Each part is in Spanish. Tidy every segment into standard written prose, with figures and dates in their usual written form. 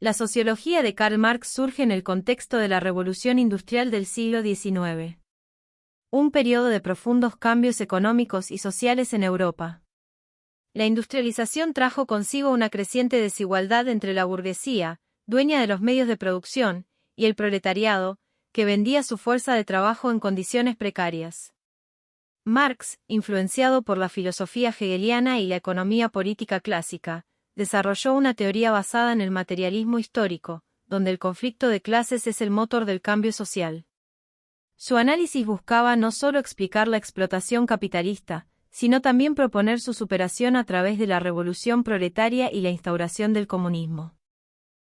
La sociología de Karl Marx surge en el contexto de la Revolución Industrial del siglo XIX. Un periodo de profundos cambios económicos y sociales en Europa. La industrialización trajo consigo una creciente desigualdad entre la burguesía, dueña de los medios de producción, y el proletariado, que vendía su fuerza de trabajo en condiciones precarias. Marx, influenciado por la filosofía hegeliana y la economía política clásica, desarrolló una teoría basada en el materialismo histórico, donde el conflicto de clases es el motor del cambio social. Su análisis buscaba no solo explicar la explotación capitalista, sino también proponer su superación a través de la revolución proletaria y la instauración del comunismo.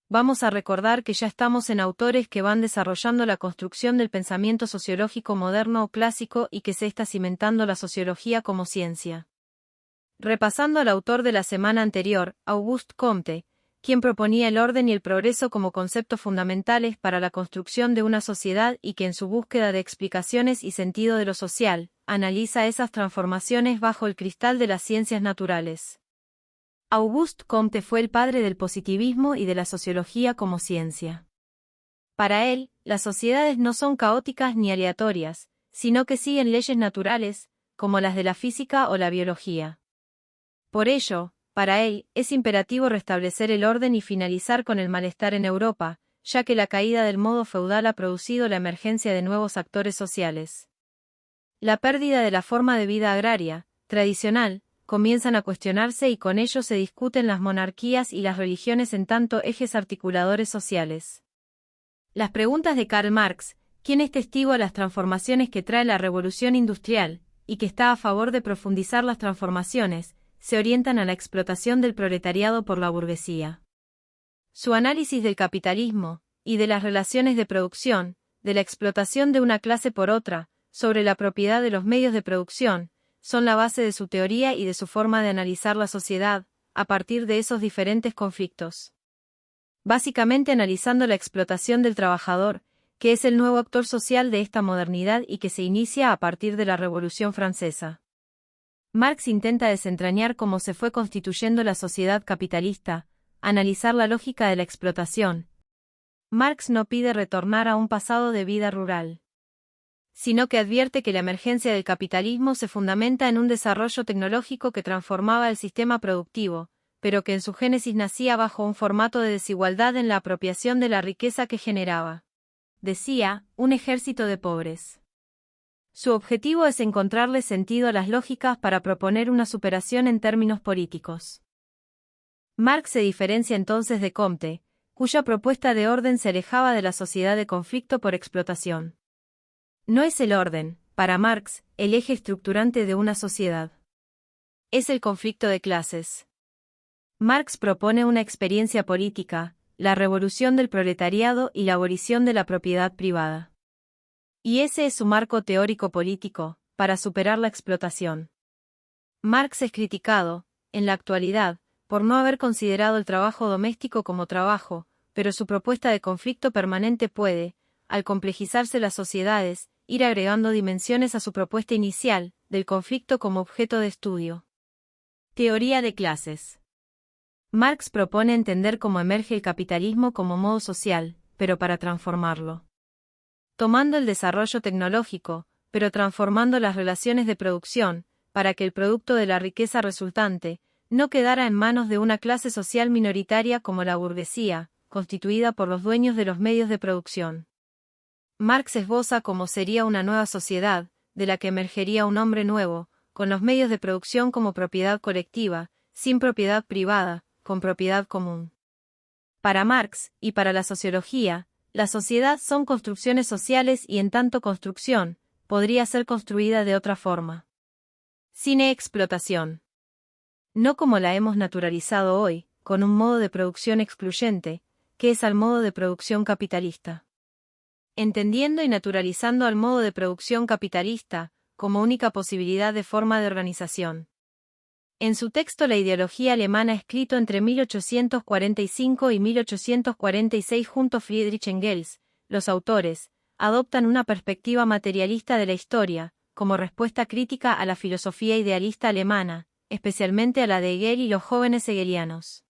Vamos a recordar que ya estamos en autores que van desarrollando la construcción del pensamiento sociológico moderno o clásico y que se está cimentando la sociología como ciencia. Repasando al autor de la semana anterior, Auguste Comte, quien proponía el orden y el progreso como conceptos fundamentales para la construcción de una sociedad y que en su búsqueda de explicaciones y sentido de lo social, analiza esas transformaciones bajo el cristal de las ciencias naturales. Auguste Comte fue el padre del positivismo y de la sociología como ciencia. Para él, las sociedades no son caóticas ni aleatorias, sino que siguen leyes naturales, como las de la física o la biología. Por ello, para él, es imperativo restablecer el orden y finalizar con el malestar en Europa, ya que la caída del modo feudal ha producido la emergencia de nuevos actores sociales. La pérdida de la forma de vida agraria, tradicional, comienzan a cuestionarse y con ello se discuten las monarquías y las religiones en tanto ejes articuladores sociales. Las preguntas de Karl Marx, quien es testigo de las transformaciones que trae la revolución industrial, y que está a favor de profundizar las transformaciones, se orientan a la explotación del proletariado por la burguesía. Su análisis del capitalismo, y de las relaciones de producción, de la explotación de una clase por otra, sobre la propiedad de los medios de producción, son la base de su teoría y de su forma de analizar la sociedad, a partir de esos diferentes conflictos. Básicamente analizando la explotación del trabajador, que es el nuevo actor social de esta modernidad y que se inicia a partir de la Revolución Francesa. Marx intenta desentrañar cómo se fue constituyendo la sociedad capitalista, analizar la lógica de la explotación. Marx no pide retornar a un pasado de vida rural, sino que advierte que la emergencia del capitalismo se fundamenta en un desarrollo tecnológico que transformaba el sistema productivo, pero que en su génesis nacía bajo un formato de desigualdad en la apropiación de la riqueza que generaba. Decía, un ejército de pobres. Su objetivo es encontrarle sentido a las lógicas para proponer una superación en términos políticos. Marx se diferencia entonces de Comte, cuya propuesta de orden se alejaba de la sociedad de conflicto por explotación. No es el orden, para Marx, el eje estructurante de una sociedad. Es el conflicto de clases. Marx propone una experiencia política, la revolución del proletariado y la abolición de la propiedad privada. Y ese es su marco teórico político, para superar la explotación. Marx es criticado, en la actualidad, por no haber considerado el trabajo doméstico como trabajo, pero su propuesta de conflicto permanente puede, al complejizarse las sociedades, ir agregando dimensiones a su propuesta inicial, del conflicto como objeto de estudio. Teoría de clases. Marx propone entender cómo emerge el capitalismo como modo social, pero para transformarlo. Tomando el desarrollo tecnológico, pero transformando las relaciones de producción, para que el producto de la riqueza resultante no quedara en manos de una clase social minoritaria como la burguesía, constituida por los dueños de los medios de producción. Marx esboza cómo sería una nueva sociedad, de la que emergería un hombre nuevo, con los medios de producción como propiedad colectiva, sin propiedad privada, con propiedad común. Para Marx, y para la sociología, la sociedad son construcciones sociales y en tanto construcción, podría ser construida de otra forma. Sin explotación. No como la hemos naturalizado hoy, con un modo de producción excluyente, que es al modo de producción capitalista. Entendiendo y naturalizando al modo de producción capitalista, como única posibilidad de forma de organización. En su texto La ideología alemana escrito entre 1845 y 1846 junto a Friedrich Engels, los autores adoptan una perspectiva materialista de la historia, como respuesta crítica a la filosofía idealista alemana, especialmente a la de Hegel y los jóvenes hegelianos.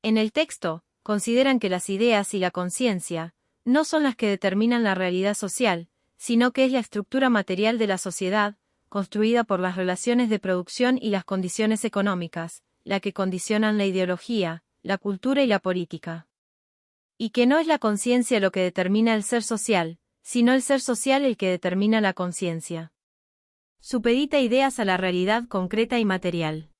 En el texto, consideran que las ideas y la conciencia no son las que determinan la realidad social, sino que es la estructura material de la sociedad, construida por las relaciones de producción y las condiciones económicas, la que condicionan la ideología, la cultura y la política. Y que no es la conciencia lo que determina el ser social, sino el ser social el que determina la conciencia. Supedita ideas a la realidad concreta y material.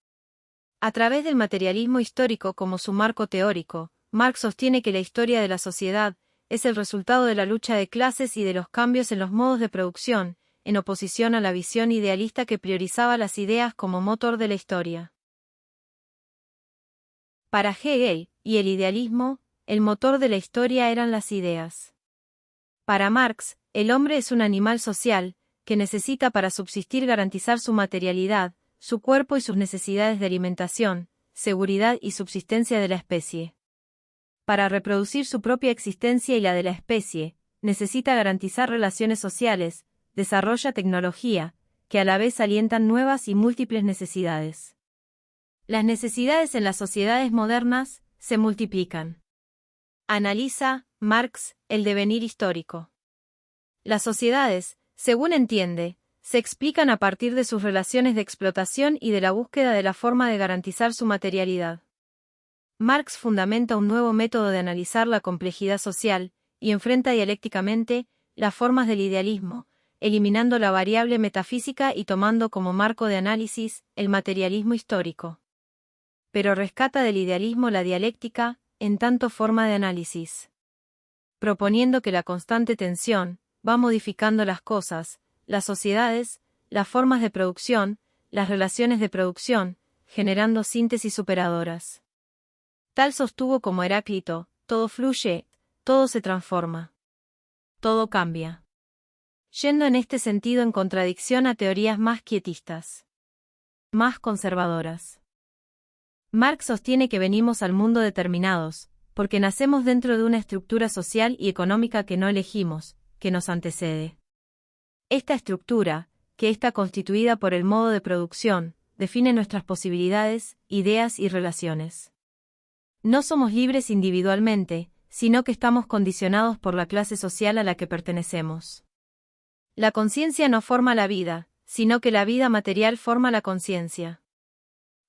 A través del materialismo histórico como su marco teórico, Marx sostiene que la historia de la sociedad es el resultado de la lucha de clases y de los cambios en los modos de producción, en oposición a la visión idealista que priorizaba las ideas como motor de la historia. Para Hegel y el idealismo, el motor de la historia eran las ideas. Para Marx, el hombre es un animal social, que necesita para subsistir garantizar su materialidad, su cuerpo y sus necesidades de alimentación, seguridad y subsistencia de la especie. Para reproducir su propia existencia y la de la especie, necesita garantizar relaciones sociales, desarrolla tecnología, que a la vez alientan nuevas y múltiples necesidades. Las necesidades en las sociedades modernas se multiplican. Analiza, Marx, el devenir histórico. Las sociedades, según entiende, se explican a partir de sus relaciones de explotación y de la búsqueda de la forma de garantizar su materialidad. Marx fundamenta un nuevo método de analizar la complejidad social, y enfrenta dialécticamente las formas del idealismo, eliminando la variable metafísica y tomando como marco de análisis el materialismo histórico. Pero rescata del idealismo la dialéctica, en tanto forma de análisis. Proponiendo que la constante tensión va modificando las cosas, las sociedades, las formas de producción, las relaciones de producción, generando síntesis superadoras. Tal sostuvo como Heráclito, todo fluye, todo se transforma. Todo cambia. Yendo en este sentido en contradicción a teorías más quietistas, más conservadoras. Marx sostiene que venimos al mundo determinados, porque nacemos dentro de una estructura social y económica que no elegimos, que nos antecede. Esta estructura, que está constituida por el modo de producción, define nuestras posibilidades, ideas y relaciones. No somos libres individualmente, sino que estamos condicionados por la clase social a la que pertenecemos. La conciencia no forma la vida, sino que la vida material forma la conciencia.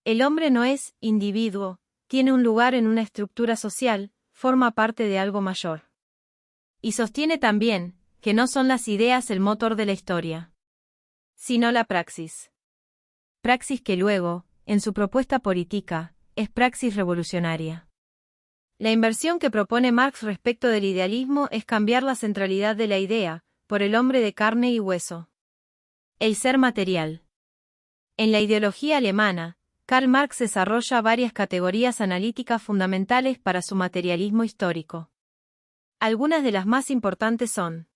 El hombre no es individuo, tiene un lugar en una estructura social, forma parte de algo mayor. Y sostiene también que no son las ideas el motor de la historia, sino la praxis. Praxis que luego, en su propuesta política, es praxis revolucionaria. La inversión que propone Marx respecto del idealismo es cambiar la centralidad de la idea, por el hombre de carne y hueso. El ser material. En la ideología alemana, Karl Marx desarrolla varias categorías analíticas fundamentales para su materialismo histórico. Algunas de las más importantes son: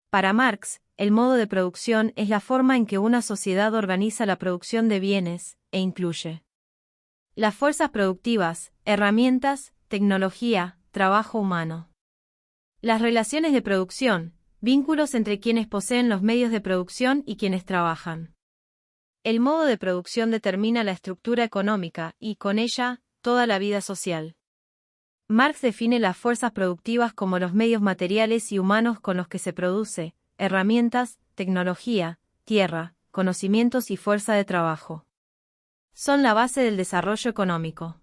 para Marx, el modo de producción es la forma en que una sociedad organiza la producción de bienes, e incluye las fuerzas productivas, herramientas, tecnología, trabajo humano. Las relaciones de producción, vínculos entre quienes poseen los medios de producción y quienes trabajan. El modo de producción determina la estructura económica y, con ella, toda la vida social. Marx define las fuerzas productivas como los medios materiales y humanos con los que se produce, herramientas, tecnología, tierra, conocimientos y fuerza de trabajo. Son la base del desarrollo económico.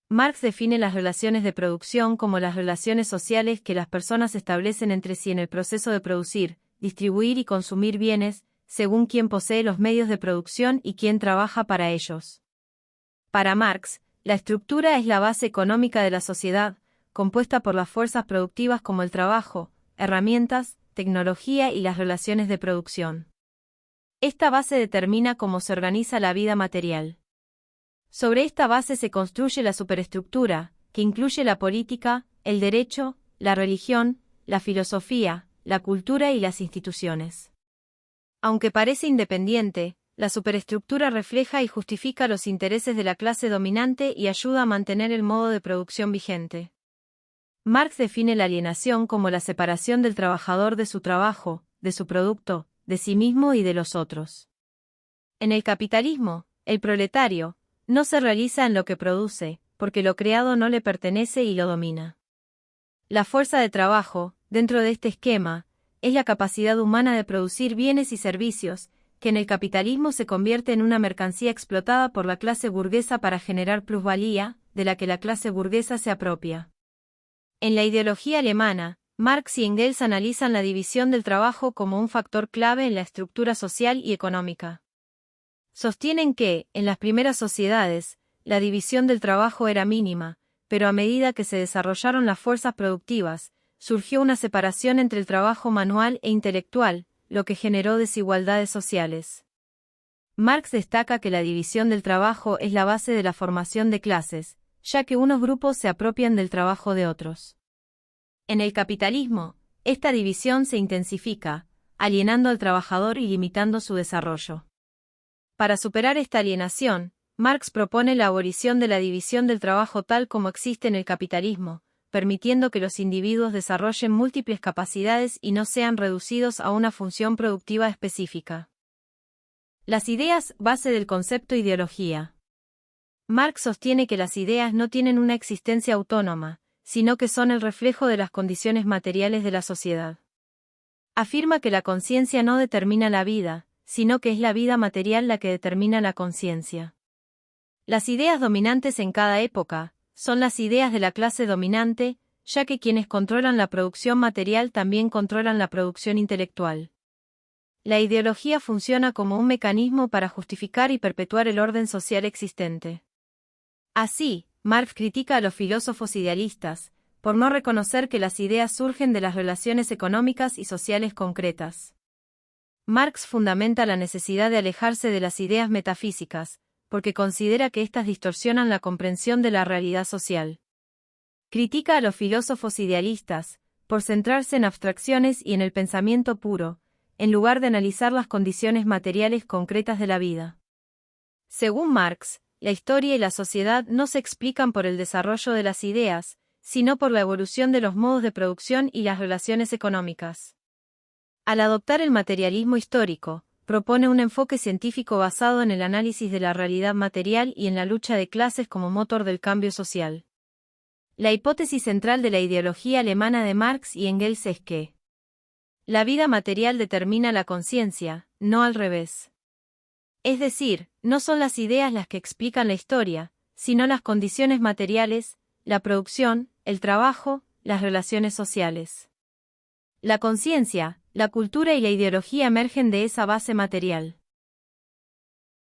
Marx define las relaciones de producción como las relaciones sociales que las personas establecen entre sí en el proceso de producir, distribuir y consumir bienes, según quién posee los medios de producción y quién trabaja para ellos. Para Marx, la estructura es la base económica de la sociedad, compuesta por las fuerzas productivas como el trabajo, herramientas, tecnología y las relaciones de producción. Esta base determina cómo se organiza la vida material. Sobre esta base se construye la superestructura, que incluye la política, el derecho, la religión, la filosofía, la cultura y las instituciones. Aunque parece independiente, la superestructura refleja y justifica los intereses de la clase dominante y ayuda a mantener el modo de producción vigente. Marx define la alienación como la separación del trabajador de su trabajo, de su producto, de sí mismo y de los otros. En el capitalismo, el proletario no se realiza en lo que produce, porque lo creado no le pertenece y lo domina. La fuerza de trabajo, dentro de este esquema, es la capacidad humana de producir bienes y servicios, que en el capitalismo se convierte en una mercancía explotada por la clase burguesa para generar plusvalía, de la que la clase burguesa se apropia. En la ideología alemana, Marx y Engels analizan la división del trabajo como un factor clave en la estructura social y económica. Sostienen que, en las primeras sociedades, la división del trabajo era mínima, pero a medida que se desarrollaron las fuerzas productivas, surgió una separación entre el trabajo manual e intelectual, lo que generó desigualdades sociales. Marx destaca que la división del trabajo es la base de la formación de clases, ya que unos grupos se apropian del trabajo de otros. En el capitalismo, esta división se intensifica, alienando al trabajador y limitando su desarrollo. Para superar esta alienación, Marx propone la abolición de la división del trabajo tal como existe en el capitalismo, permitiendo que los individuos desarrollen múltiples capacidades y no sean reducidos a una función productiva específica. Las ideas base del concepto ideología. Marx sostiene que las ideas no tienen una existencia autónoma, sino que son el reflejo de las condiciones materiales de la sociedad. Afirma que la conciencia no determina la vida, sino que es la vida material la que determina la conciencia. Las ideas dominantes en cada época son las ideas de la clase dominante, ya que quienes controlan la producción material también controlan la producción intelectual. La ideología funciona como un mecanismo para justificar y perpetuar el orden social existente. Así, Marx critica a los filósofos idealistas, por no reconocer que las ideas surgen de las relaciones económicas y sociales concretas. Marx fundamenta la necesidad de alejarse de las ideas metafísicas, porque considera que éstas distorsionan la comprensión de la realidad social. Critica a los filósofos idealistas, por centrarse en abstracciones y en el pensamiento puro, en lugar de analizar las condiciones materiales concretas de la vida. Según Marx, la historia y la sociedad no se explican por el desarrollo de las ideas, sino por la evolución de los modos de producción y las relaciones económicas. Al adoptar el materialismo histórico, propone un enfoque científico basado en el análisis de la realidad material y en la lucha de clases como motor del cambio social. La hipótesis central de la ideología alemana de Marx y Engels es que la vida material determina la conciencia, no al revés. Es decir, no son las ideas las que explican la historia, sino las condiciones materiales, la producción, el trabajo, las relaciones sociales. La conciencia, la cultura y la ideología emergen de esa base material.